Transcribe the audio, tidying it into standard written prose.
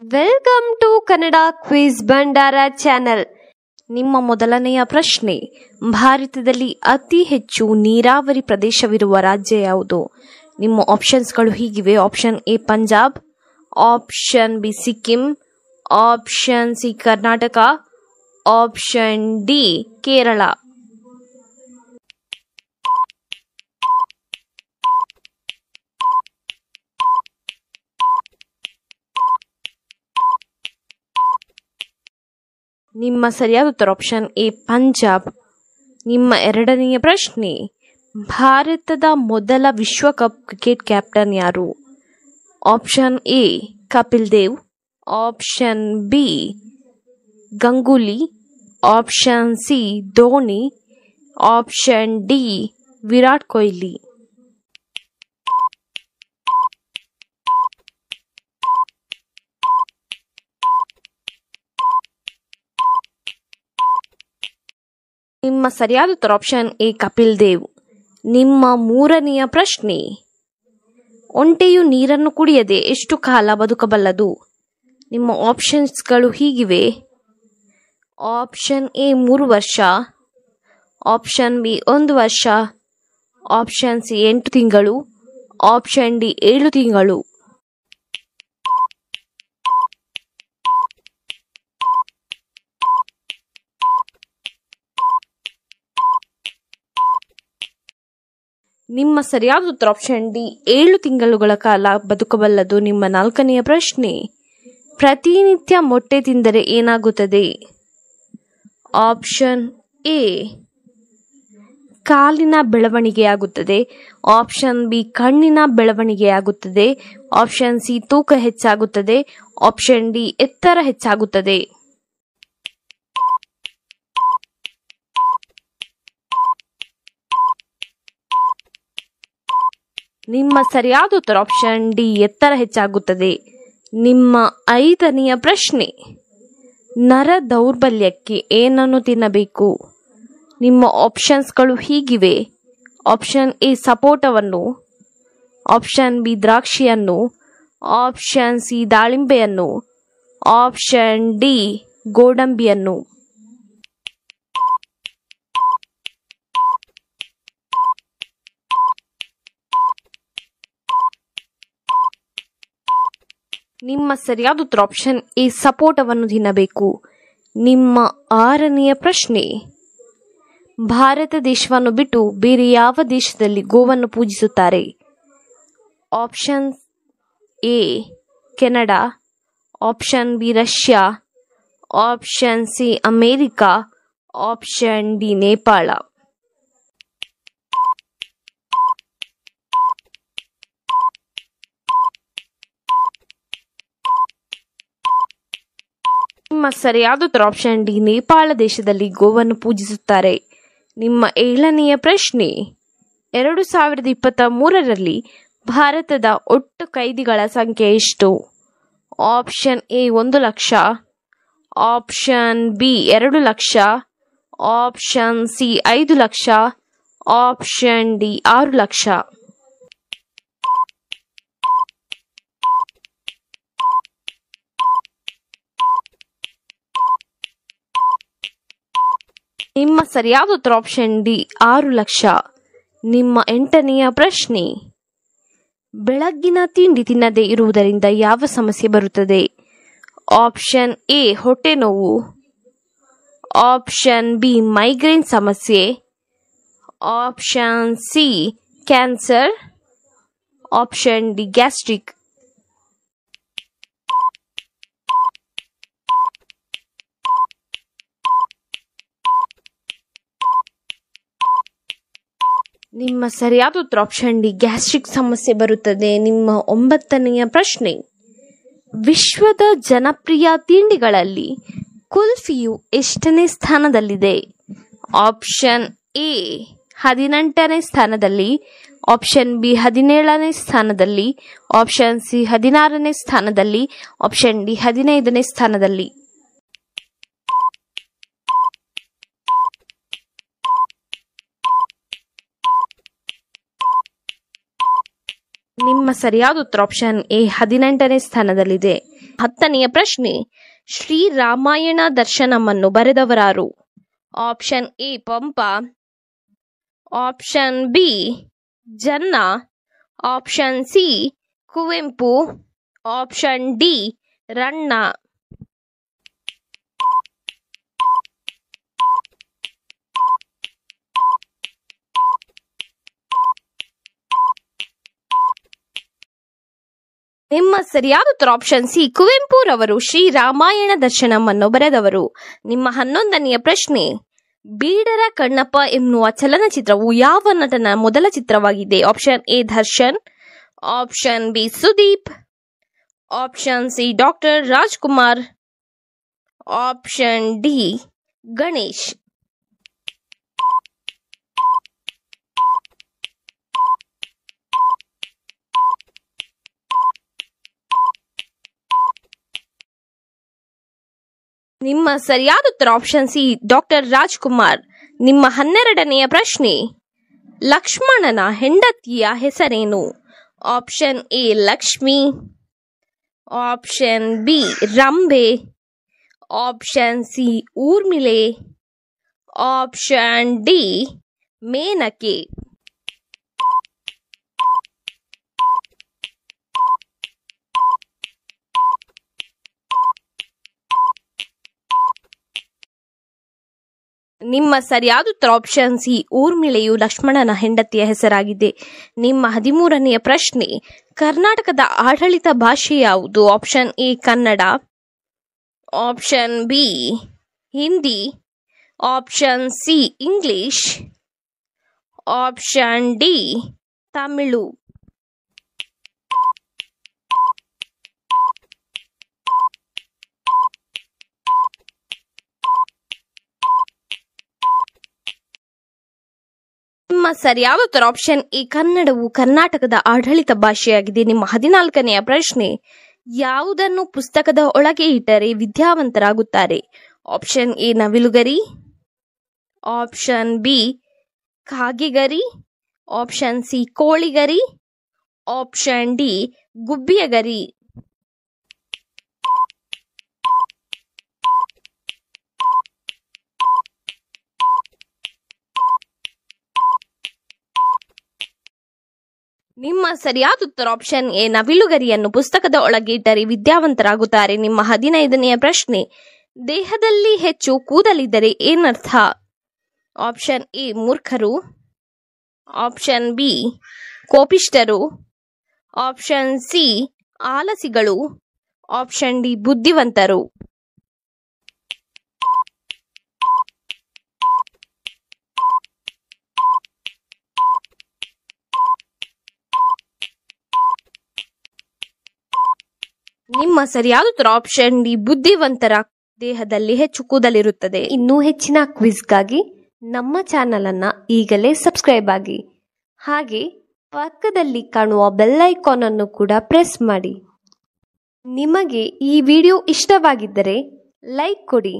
Welcome to Kannada quiz ಭಂಡಾರ channel. ನಿಮ್ಮ ಮೊದಲನೆಯ ಪ್ರಶ್ನೆ, ಭಾರತದಲ್ಲಿ ಅತಿ ಹೆಚ್ಚು ನೀರಾವರಿ ಪ್ರದೇಶವಿರುವ ರಾಜ್ಯ ಯಾವುದು? ನಿಮ್ಮ ಆಪ್ಷನ್ಸ್ಗಳು ಹೀಗಿವೆ. Option A Punjab, option B Sikkim, option C Karnataka, option D Kerala. ನಿಮ್ಮ ಸರಿಯಾದ ಉತ್ತರ ಆಪ್ಷನ್ ಎ ಪಂಜಾಬ್. ನಿಮ್ಮ ಎರಡನೆಯ ಪ್ರಶ್ನೆ, ಭಾರತದ ಮೊದಲ ವಿಶ್ವಕಪ್ ಕ್ರಿಕೆಟ್ ಕ್ಯಾಪ್ಟನ್ ಯಾರು? Option A Kapil Dev, option B Ganguly, option C Dhoni, option D Virat Kohli. ನಿಮ್ಮ ಸರಿಯಾದ ಉತ್ತರ ಆಪ್ಷನ್ ಎ ಕಪಿಲ್ ದೇವ್. ನಿಮ್ಮ ಮೂರನೆಯ ಪ್ರಶ್ನೆ, ಒಂಟೆಯು ನೀರನ್ನು ಕುಡಿಯದೆ ಎಷ್ಟು ಕಾಲ ಬದುಕಬಲ್ಲದು? ನಿಮ್ಮ ಆಪ್ಷನ್ಸ್ಗಳು ಹೀಗಿವೆ. ಆಪ್ಷನ್ ಎ 3 ವರ್ಷ, ಆಪ್ಷನ್ ಬಿ 1 ವರ್ಷ, ಆಪ್ಷನ್ ಸಿ 8 ತಿಂಗಳು, ಆಪ್ಷನ್ ಡಿ 7 ತಿಂಗಳು. ನಿಮ್ಮ ಸರಿಯಾದ ಉತ್ತರ ಆಪ್ಷನ್ ಡಿ 7 ತಿಂಗಳುಗಳ ಕಾಲ ಬದುಕಬಲ್ಲದು. ನಿಮ್ಮ ನಾಲ್ಕನೆಯ ಪ್ರಶ್ನೆ, ಪ್ರತಿನಿತ್ಯ ಮೊಟ್ಟೆ ತಿಂದರೆ ಏನಾಗುತ್ತದೆ? ಆಪ್ಷನ್ ಎ ಕಾಲಿನ ಬೆಳವಣಿಗೆಯಾಗುತ್ತದೆ, ಆಪ್ಷನ್ ಬಿ ಕಣ್ಣಿನ ಬೆಳವಣಿಗೆಯಾಗುತ್ತದೆ, ಆಪ್ಷನ್ ಸಿ ತೂಕ ಹೆಚ್ಚಾಗುತ್ತದೆ, ಆಪ್ಷನ್ ಡಿ ಎತ್ತರ ಹೆಚ್ಚಾಗುತ್ತದೆ. ನಿಮ್ಮ ಸರಿಯಾದ ಉತ್ತರ ಆಪ್ಷನ್ ಡಿ ಎತ್ತರ ಹೆಚ್ಚಾಗುತ್ತದೆ. ನಿಮ್ಮ ಐದನೆಯ ಪ್ರಶ್ನೆ, ನರ ದೌರ್ಬಲ್ಯಕ್ಕೆ ಏನನ್ನು ತಿನ್ನಬೇಕು? ನಿಮ್ಮ ಆಪ್ಷನ್ಸ್ಗಳು ಹೀಗಿವೆ. ಆಪ್ಷನ್ ಎ ಸಪೋಟವನ್ನು, ಆಪ್ಷನ್ ಬಿ ದ್ರಾಕ್ಷಿಯನ್ನು, ಆಪ್ಷನ್ ಸಿ ದಾಳಿಂಬೆಯನ್ನು, ಆಪ್ಷನ್ ಡಿ ಗೋಡಂಬಿಯನ್ನು. ನಿಮ್ಮ ಸರಿಯಾದ ಉತ್ತರ ಆಪ್ಷನ್ ಎ ಸಪೋಟವನ್ನು ತಿನ್ನಬೇಕು. ನಿಮ್ಮ ಆರನೆಯ ಪ್ರಶ್ನೆ, ಭಾರತ ದೇಶವನ್ನು ಬಿಟ್ಟು ಬೇರೆ ಯಾವ ದೇಶದಲ್ಲಿ ಗೋವನ್ನು ಪೂಜಿಸುತ್ತಾರೆ? Option A Canada, option B Russia, option C America, option D Nepal. ನಿಮ್ಮ ಸರಿಯಾದ ಉತ್ತರ ಆಪ್ಷನ್ ಡಿ ನೇಪಾಳ ದೇಶದಲ್ಲಿ ಗೋವನ್ನು ಪೂಜಿಸುತ್ತಾರೆ. ನಿಮ್ಮ ಏಳನೆಯ ಪ್ರಶ್ನೆ, 2023ರಲ್ಲಿ ಭಾರತದ ಒಟ್ಟು ಕೈದಿಗಳ ಸಂಖ್ಯೆ ಎಷ್ಟು? Option A 1 lakh, option B 2 lakh, option C 5 lakh, option D 6 lakh. ನಿಮ್ಮ ಸರಿಯಾದ ಉತ್ತರ ಆಪ್ಷನ್ ಡಿ 6 ಲಕ್ಷ. ನಿಮ್ಮ ಎಂಟನೆಯ ಪ್ರಶ್ನೆ, ಬೆಳಗ್ಗಿನ ತಿಂಡಿ ತಿನ್ನದೇ ಇರುವುದರಿಂದ ಯಾವ ಸಮಸ್ಯೆ ಬರುತ್ತದೆ? ಆಪ್ಷನ್ ಎ ಹೊಟ್ಟೆ ನೋವು, ಆಪ್ಷನ್ ಬಿ ಮೈಗ್ರೇನ್ ಸಮಸ್ಯೆ, option C cancer, option D gastric. ನಿಮ್ಮ ಸರಿಯಾದ ಉತ್ತರ ಆಪ್ಷನ್ ಡಿ ಗ್ಯಾಸ್ಟ್ರಿಕ್ ಸಮಸ್ಯೆ ಬರುತ್ತದೆ. ನಿಮ್ಮ 9ನೆಯ ಪ್ರಶ್ನೆ, ವಿಶ್ವದ ಜನಪ್ರಿಯ ತಿಂಡಿಗಳಲ್ಲಿ ಕುಲ್ಫಿಯು ಎಷ್ಟನೇ ಸ್ಥಾನದಲ್ಲಿದೆ? ಆಪ್ಷನ್ ಎ 18ನೇ ಸ್ಥಾನದಲ್ಲಿ, ಆಪ್ಷನ್ ಬಿ 17ನೇ ಸ್ಥಾನದಲ್ಲಿ, ಆಪ್ಷನ್ ಸಿ 16ನೇ ಸ್ಥಾನದಲ್ಲಿ, ಆಪ್ಷನ್ ಡಿ 15ನೇ ಸ್ಥಾನದಲ್ಲಿ. ನಿಮ್ಮ ಸರಿಯಾದ ಉತ್ತರ ಆಪ್ಷನ್ ಎ 18ನೇ ಸ್ಥಾನದಲ್ಲಿದೆ. 10ನೆಯ ಪ್ರಶ್ನೆ, ಶ್ರೀರಾಮಾಯಣ ದರ್ಶನಮನ್ನು ಬರೆದವರಾರು? Option A Pampa, option B Janna, option C Kuvempu, option D Ranna. ನಿಮ್ಮ ಸರಿಯಾದ ಉತ್ತರ ಆಪ್ಷನ್ ಸಿ ಕುವೆಂಪುರವರು ಶ್ರೀರಾಮಾಯಣ ದರ್ಶನಮನ್ನು ಬರೆದವರು. ನಿಮ್ಮ 11ನೆಯ ಪ್ರಶ್ನೆ, ಬೀಡರ ಕಣ್ಣಪ್ಪ ಎನ್ನುವ ಚಲನಚಿತ್ರವು ಯಾವ ನಟನ ಮೊದಲ ಚಿತ್ರವಾಗಿದೆ? Option A Darshan, option B Sudeep, option C doctor Rajkumar, option D Ganesh. ನಿಮ್ಮ ಸರಿಯಾದ ಉತ್ತರ ಆಪ್ಷನ್ ಸಿ ಡಾಕ್ಟರ್ ರಾಜ್ಕುಮಾರ್. ನಿಮ್ಮ 12ನೆಯ ಪ್ರಶ್ನೆ, ಲಕ್ಷ್ಮಣನ ಹೆಂಡತಿಯ ಹೆಸರೇನು? Option A Lakshmi, option B Rambe, option C Urmile, option D Menake. ನಿಮ್ಮ ಸರಿಯಾದ ಉತ್ತರ ಆಪ್ಷನ್ ಸಿ ಊರ್ಮಿಳೆಯು ಲಕ್ಷ್ಮಣನ ಹೆಂಡತಿಯ ಹೆಸರಾಗಿದೆ. ನಿಮ್ಮ 13ನೆಯ ಪ್ರಶ್ನೆ, ಕರ್ನಾಟಕದ ಆಡಳಿತ ಭಾಷೆ ಯಾವುದು? Option A Kannada, option B Hindi, option C English, option D Tamil. ನಿಮ್ಮ ಸರಿಯಾದ ಉತ್ತರ ಆಪ್ಷನ್ ಎ ಕನ್ನಡವು ಕರ್ನಾಟಕದ ಆಡಳಿತ ಭಾಷೆಯಾಗಿದೆ. ನಿಮ್ಮ 14ನೆಯ ಪ್ರಶ್ನೆ, ಯಾವುದನ್ನು ಪುಸ್ತಕದ ಒಳಗೆ ಇಟ್ಟರೆ ವಿದ್ಯಾವಂತರಾಗುತ್ತಾರೆ? ಆಪ್ಷನ್ ಎ ನವಿಲುಗರಿ, ಆಪ್ಷನ್ ಬಿ ಕಾಗೆಗರಿ, ಆಪ್ಷನ್ ಸಿ ಕೋಳಿಗರಿ, ಆಪ್ಷನ್ ಡಿ ಗುಬ್ಬಿಯಗರಿ. ನಿಮ್ಮ ಸರಿಯಾದ ಉತ್ತರ ಆಪ್ಷನ್ ಎ ನವಿಲುಗರಿಯನ್ನು ಪುಸ್ತಕದ ಒಳಗೆ ಇಟ್ಟರೆ ವಿದ್ಯಾವಂತರಾಗುತ್ತಾರೆ. ನಿಮ್ಮ 15ನೆಯ ಪ್ರಶ್ನೆ, ದೇಹದಲ್ಲಿ ಹೆಚ್ಚು ಕೂದಲಿದ್ದರೆ ಏನರ್ಥ? ಆಪ್ಷನ್ ಎ ಮೂರ್ಖರು, ಆಪ್ಷನ್ ಬಿ ಕೋಪಿಷ್ಠರು, ಆಪ್ಷನ್ ಸಿ ಆಲಸಿಗಳು, ಆಪ್ಷನ್ ಡಿ ಬುದ್ಧಿವಂತರು. ನಿಮ್ಮ ಸರಿಯಾದ ಉತ್ತರ ಆಪ್ಷನ್ ಡಿ ಬುದ್ಧಿವಂತರ ದೇಹದಲ್ಲಿ ಹೆಚ್ಚು ಕೂದಲಿರುತ್ತದೆ. ಇನ್ನೂ ಹೆಚ್ಚಿನ ಕ್ವಿಜ್ಗಾಗಿ ನಮ್ಮ ಚಾನೆಲ್ ಅನ್ನ ಈಗಲೇ ಸಬ್ಸ್ಕ್ರೈಬ್ ಆಗಿ, ಹಾಗೆ ಪಕ್ಕದಲ್ಲಿ ಕಾಣುವ ಬೆಲ್ ಐಕಾನ್ ಅನ್ನು ಕೂಡ ಪ್ರೆಸ್ ಮಾಡಿ. ನಿಮಗೆ ಈ ವಿಡಿಯೋ ಇಷ್ಟವಾಗಿದ್ದರೆ ಲೈಕ್ ಕೊಡಿ.